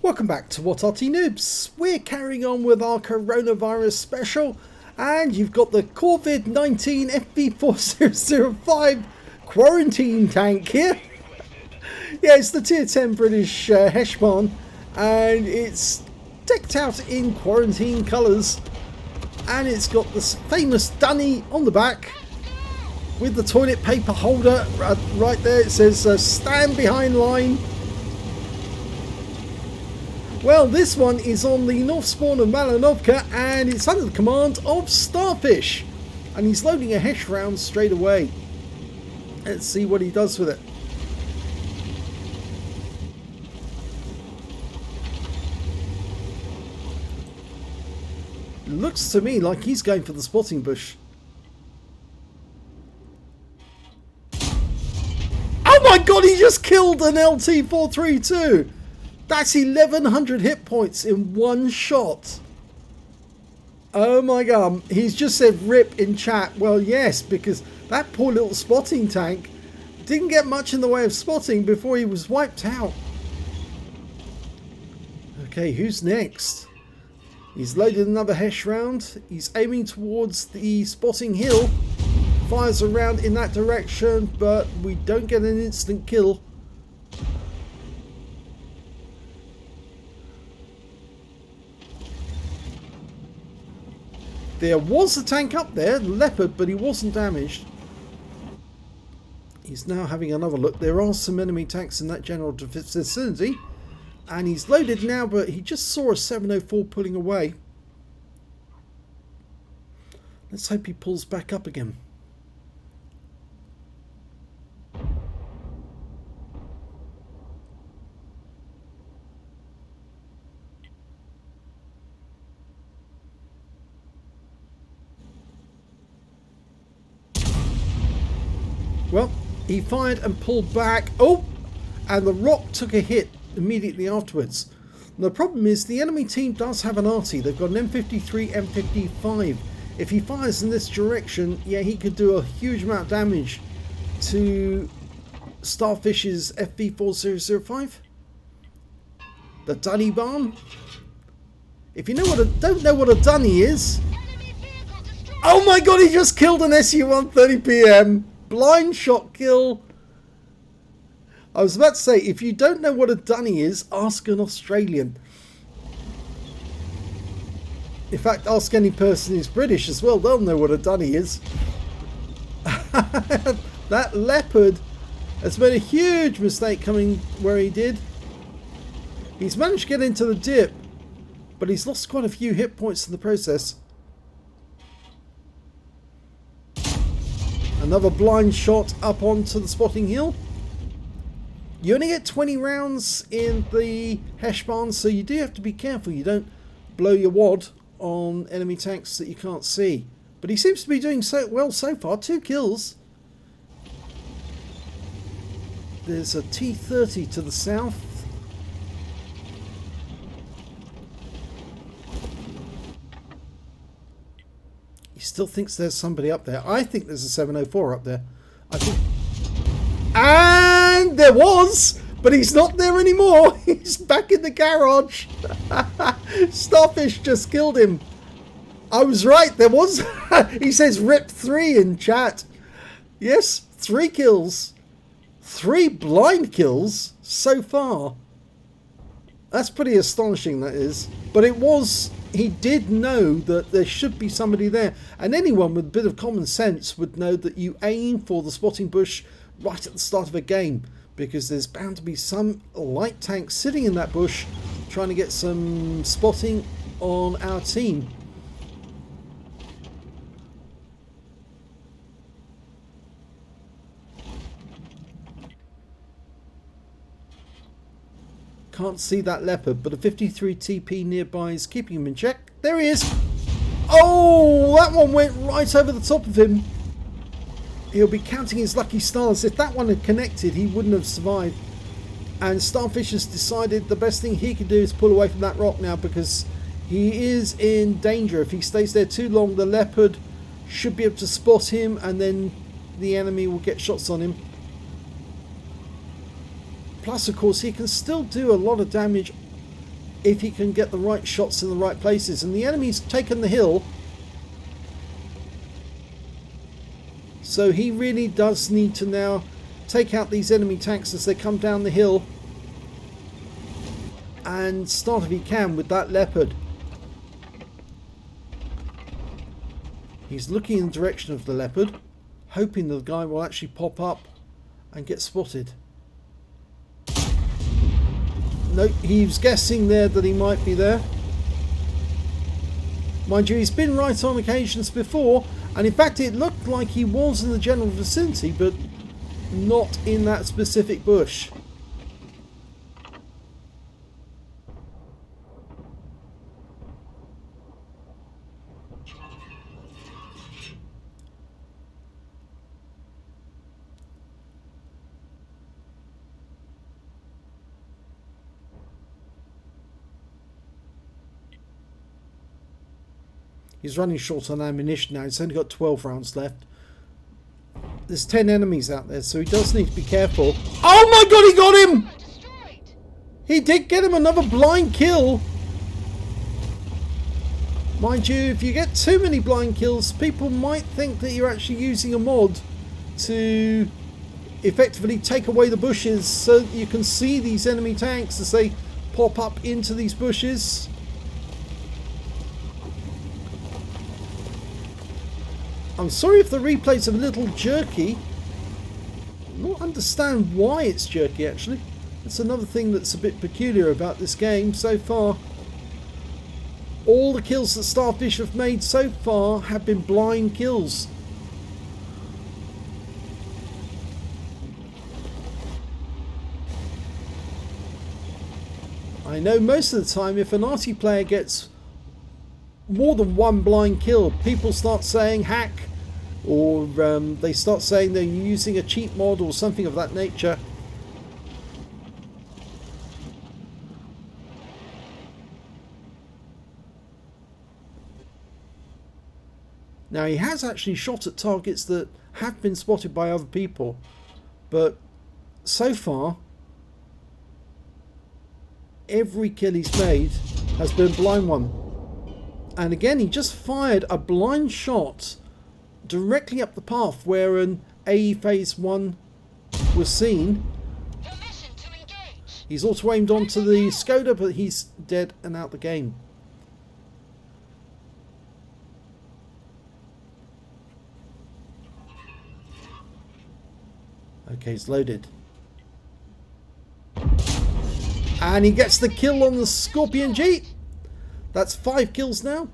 Welcome back to What Arty Noobs. We're carrying on with our coronavirus special, and you've got the COVID-19 FV4005 quarantine tank here. Yeah, it's the tier 10 British Heshbon, and it's decked out in quarantine colours, and it's got this famous dunny on the back with the toilet paper holder right there. It says stand behind line. Well, this one is on the north spawn of Malinovka, and it's under the command of Starfish, and he's loading a Hesh round straight away. Let's see what he does with it. Looks to me like he's going for the spotting bush. Oh my god, he just killed an LT432! That's 1100 hit points in one shot. Oh my god. He's just said rip in chat. Well, yes, because that poor little spotting tank didn't get much in the way of spotting before he was wiped out. Okay, who's next? He's loaded another Hesh round. He's aiming towards the spotting hill. Fires around in that direction, but we don't get an instant kill. There was a tank up there, the Leopard, but he wasn't damaged. He's now having another look. There are some enemy tanks in that general vicinity. And he's loaded now, but he just saw a 704 pulling away. Let's hope he pulls back up again. Well, he fired and pulled back. Oh! And the rock took a hit immediately afterwards. The problem is the enemy team does have an Arty. They've got an M53, M55. If he fires in this direction, yeah, he could do a huge amount of damage to Starfish's FV4005. The dunny barn. If you don't know what a dunny is. Oh my god, he just killed an SU-130PM. Blind shot kill. I was about to say, if you don't know what a dunny is, ask an Australian. In fact, ask any person who's British as well. They'll know what a dunny is. That Leopard has made a huge mistake coming where he did. He's managed to get into the dip, but he's lost quite a few hit points in the process. Another blind shot up onto the spotting hill. You only get 20 rounds in the Heshbon, so you do have to be careful you don't blow your wad on enemy tanks that you can't see. But he seems to be doing so well so far. 2 kills. There's a T-30 to the south. He still thinks there's somebody up there. I think there's a 704 up there. I think... And there was! But he's not there anymore. He's back in the garage. Starfish just killed him. I was right. There was... He says rip 3 in chat. Yes, 3 kills. 3 blind kills so far. That's pretty astonishing, that is. But it was... He did know that there should be somebody there, and anyone with a bit of common sense would know that you aim for the spotting bush right at the start of a game, because there's bound to be some light tank sitting in that bush trying to get some spotting on our team. Can't see that Leopard, but a 53 TP nearby is keeping him in check. There he is. Oh, that one went right over the top of him. He'll be counting his lucky stars. If that one had connected, he wouldn't have survived. And Starfish has decided the best thing he can do is pull away from that rock now, because he is in danger. If he stays there too long, the Leopard should be able to spot him, and then the enemy will get shots on him. Plus, of course, he can still do a lot of damage if he can get the right shots in the right places. And the enemy's taken the hill, so he really does need to now take out these enemy tanks as they come down the hill, and start if he can with that Leopard. He's looking in the direction of the Leopard, hoping the guy will actually pop up and get spotted. No, he was guessing there that he might be there. Mind you, he's been right on occasions before, and in fact it looked like he was in the general vicinity, but not in that specific bush. He's running short on ammunition now. He's only got 12 rounds left. There's 10 enemies out there, so he does need to be careful. Oh my god, he got him! He did get him another blind kill. Mind you, if you get too many blind kills, people might think that you're actually using a mod to effectively take away the bushes so that you can see these enemy tanks as they pop up into these bushes. I'm sorry if the replay's a little jerky. I don't understand why it's jerky, actually. That's another thing that's a bit peculiar about this game so far. All the kills that Starfish have made so far have been blind kills. I know most of the time if an Arty player gets more than one blind kill, people start saying hack, or they start saying they're using a cheat mod or something of that nature. Now he has actually shot at targets that have been spotted by other people, but so far every kill he's made has been a blind one. And again, he just fired a blind shot directly up the path where an AE Phase 1 was seen. He's also aimed onto the Skoda, but he's dead and out the game. Okay, he's loaded. And he gets the kill on the Scorpion G. That's 5 kills now.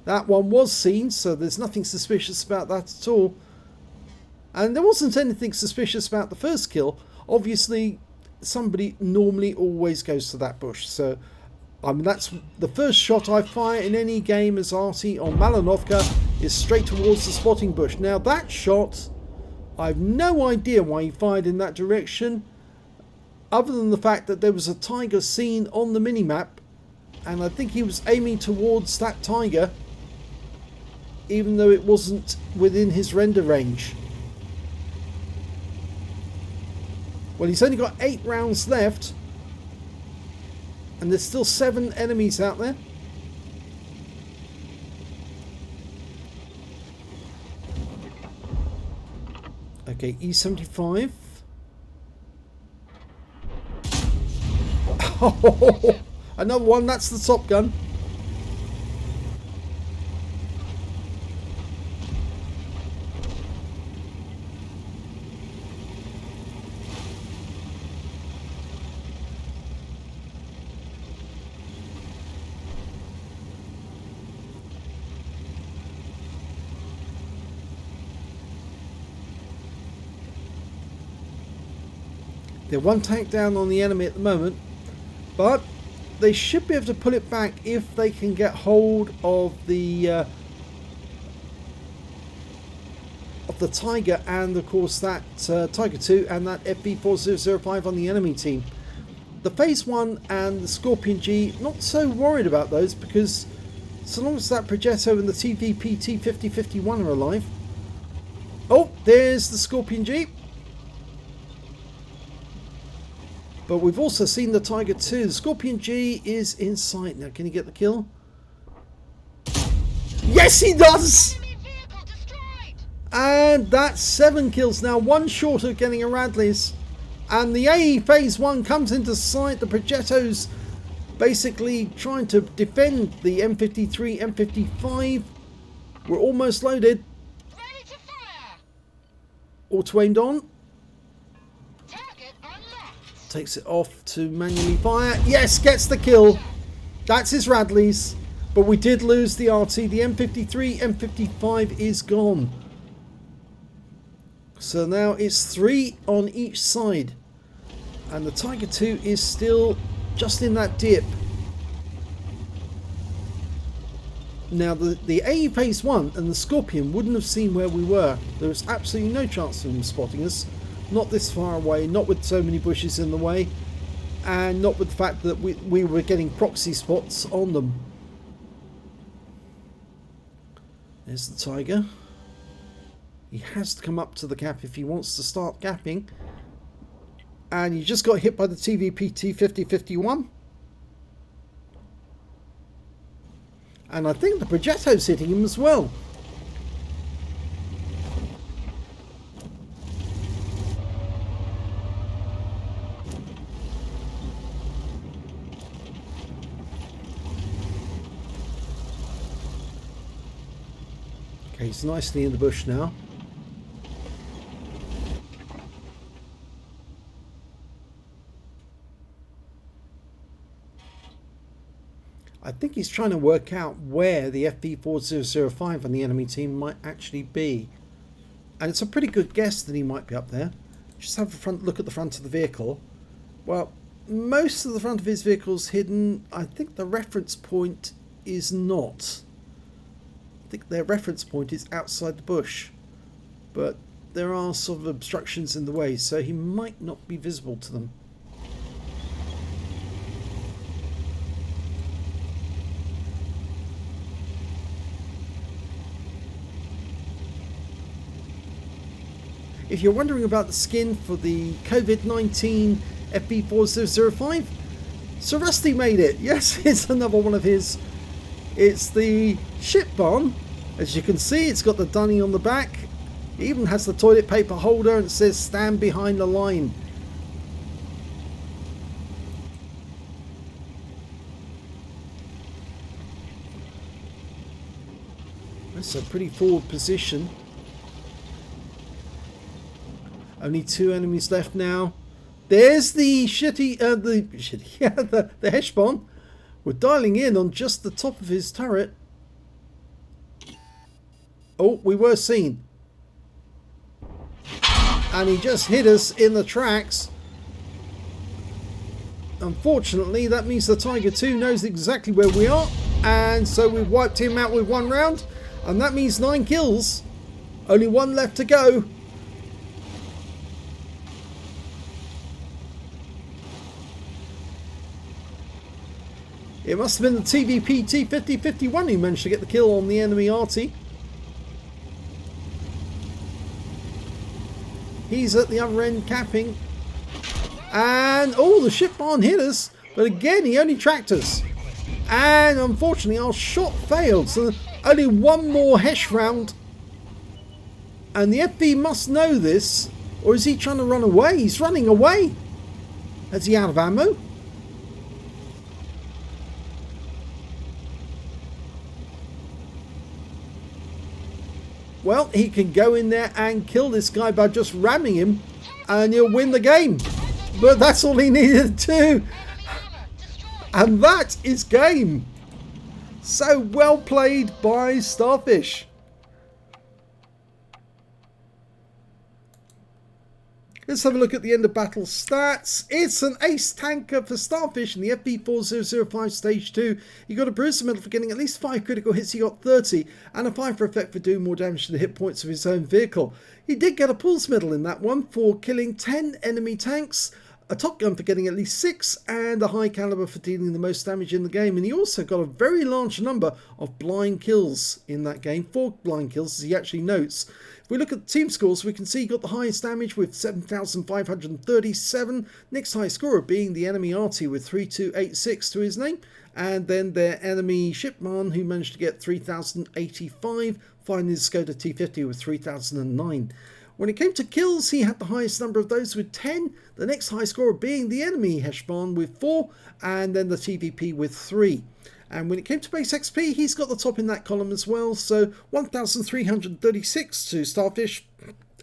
That one was seen, so there's nothing suspicious about that at all. And there wasn't anything suspicious about the first kill. Obviously, somebody normally always goes to that bush. So, I mean, that's the first shot I fire in any game as Arty on Malinovka is straight towards the spotting bush. Now, that shot, I have no idea why he fired in that direction, other than the fact that there was a tiger seen on the minimap, and I think he was aiming towards that tiger, even though it wasn't within his render range. Well, he's only got 8 rounds left, and there's still 7 enemies out there. Okay, E75. Oh, another one, that's the Top Gun. They're one tank down on the enemy at the moment, but they should be able to pull it back if they can get hold of the Tiger, and of course that Tiger 2 and that FV4005 on the enemy team. The Phase 1 and the Scorpion G, not so worried about those, because so long as that Progetto and the TVP T5051 are alive. Oh, there's the Scorpion G. But we've also seen the Tiger II. The Scorpion G is in sight. Now, can he get the kill? Yes, he does! And that's 7 kills now. 1 short of getting a Radley's. And the AE Phase 1 comes into sight. The Progetto's basically trying to defend the M53, M55. We're almost loaded. Ready to fire. Auto aimed on. Target unlocked. Takes it off to manually fire. Yes, gets the kill. That's his Radley's. But we did lose the Arty. The M53, M55 is gone. So now it's 3 on each side. And the Tiger II is still just in that dip. Now the AE Phase 1 and the Scorpion wouldn't have seen where we were. There was absolutely no chance of them spotting us. Not this far away, not with so many bushes in the way, and not with the fact that we were getting proxy spots on them. There's the Tiger. He has to come up to the gap if he wants to start gapping. And he just got hit by the TVPT 5051. And I think the Progetto's hitting him as well. Okay, he's nicely in the bush now. I think he's trying to work out where the FV4005 on the enemy team might actually be. And it's a pretty good guess that he might be up there. Just have a front look at the front of the vehicle. Well, most of the front of his vehicle's hidden. I think the reference point is not. I think their reference point is outside the bush. But there are sort of obstructions in the way, so he might not be visible to them. If you're wondering about the skin for the COVID-19 FV4005, Sir Rusty made it. Yes, it's another one of his. It's the ship barn. As you can see, it's got the dunny on the back. It even has the toilet paper holder and it says stand behind the line. That's a pretty forward position. Only 2 enemies left now. There's the the Heshbon. We're dialing in on just the top of his turret. Oh, we were seen. And he just hit us in the tracks. Unfortunately, that means the Tiger II knows exactly where we are. And so we've wiped him out with 1 round. And that means 9 kills. Only 1 left to go. It must have been the TVPT 5051 who managed to get the kill on the enemy Arty. He's at the other end capping. And, oh, the ship barn hit us. But again, he only tracked us. And unfortunately, our shot failed. So only 1 more Hesh round. And the FV must know this. Or is he trying to run away? He's running away. Is he out of ammo? Well, he can go in there and kill this guy by just ramming him and he'll win the game. But that's all he needed to do. And that is game. So well played by Starfish. Let's have a look at the end of battle stats. It's an ace tanker for Starfish in the FV4005 Stage II. He got a Bruiser medal for getting at least 5 critical hits. He got 30 and a 5 for effect for doing more damage to the hit points of his own vehicle. He did get a Pulse medal in that one for killing 10 enemy tanks. a top gun for getting at least 6 and a high caliber for dealing the most damage in the game. And he also got a very large number of blind kills in that game, 4 blind kills as he actually notes. If we look at the team scores, we can see he got the highest damage with 7,537, next highest scorer being the enemy Arty with 3286 to his name, and then their enemy Shipman who managed to get 3,085, finally the Skoda T50 with 3,009. When it came to kills, he had the highest number of those with 10, the next high scorer being the enemy Heshban with 4, and then the TVP with 3. And when it came to base XP, he's got the top in that column as well. So 1,336 to Starfish,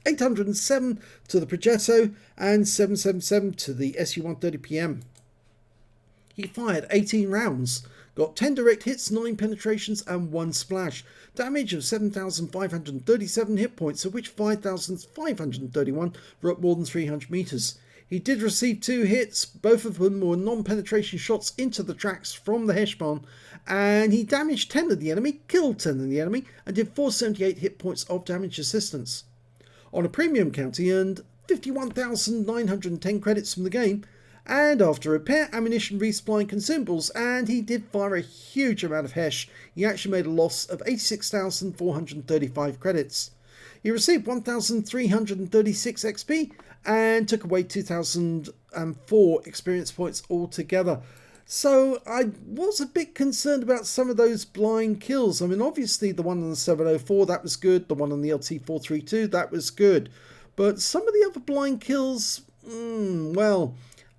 807 to the Progetto, and 777 to the SU-130PM. He fired 18 rounds, got 10 direct hits, 9 penetrations, and 1 splash. Damage of 7,537 hit points, of which 5,531 were at more than 300 meters. He did receive 2 hits, both of them were non-penetration shots into the tracks from the Heshban, and he damaged 10 of the enemy, killed 10 of the enemy, and did 478 hit points of damage assistance. On a premium count, he earned 51,910 credits from the game, and after repair, ammunition, resupply and consumables, and he did fire a huge amount of Hesh, he actually made a loss of 86,435 credits. He received 1,336 XP and took away 2,004 experience points altogether. So I was a bit concerned about some of those blind kills. I mean, obviously the one on the 704, that was good. The one on the LT432, that was good. But some of the other blind kills, well,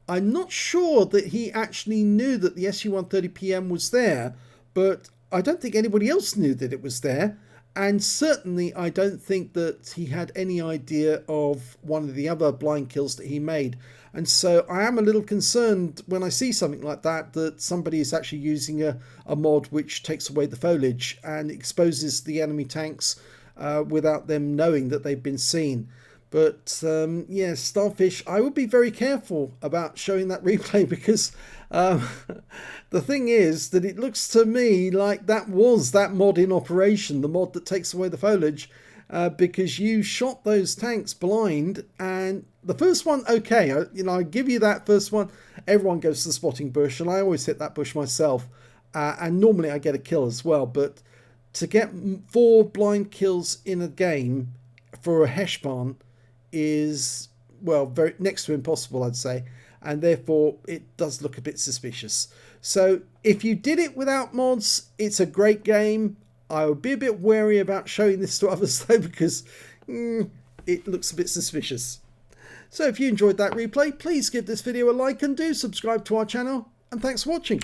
I'm not sure that he actually knew that the SU-130PM was there, but I don't think anybody else knew that it was there. And certainly I don't think that he had any idea of one of the other blind kills that he made. And so I am a little concerned when I see something like that, that somebody is actually using a mod which takes away the foliage and exposes the enemy tanks without them knowing that they've been seen. But yeah, Starfish, I would be very careful about showing that replay, because the thing is that it looks to me like that was that mod in operation, the mod that takes away the foliage, because you shot those tanks blind. And the first one, okay, I give you that first one. Everyone goes to the spotting bush, and I always hit that bush myself, and normally I get a kill as well. But to get 4 blind kills in a game for a Heshban is, well, very next to impossible, I'd say, and therefore it does look a bit suspicious. So if you did it without mods, it's a great game. I would be a bit wary about showing this to others though, because it looks a bit suspicious. So if you enjoyed that replay, please give this video a like and do subscribe to our channel, and thanks for watching.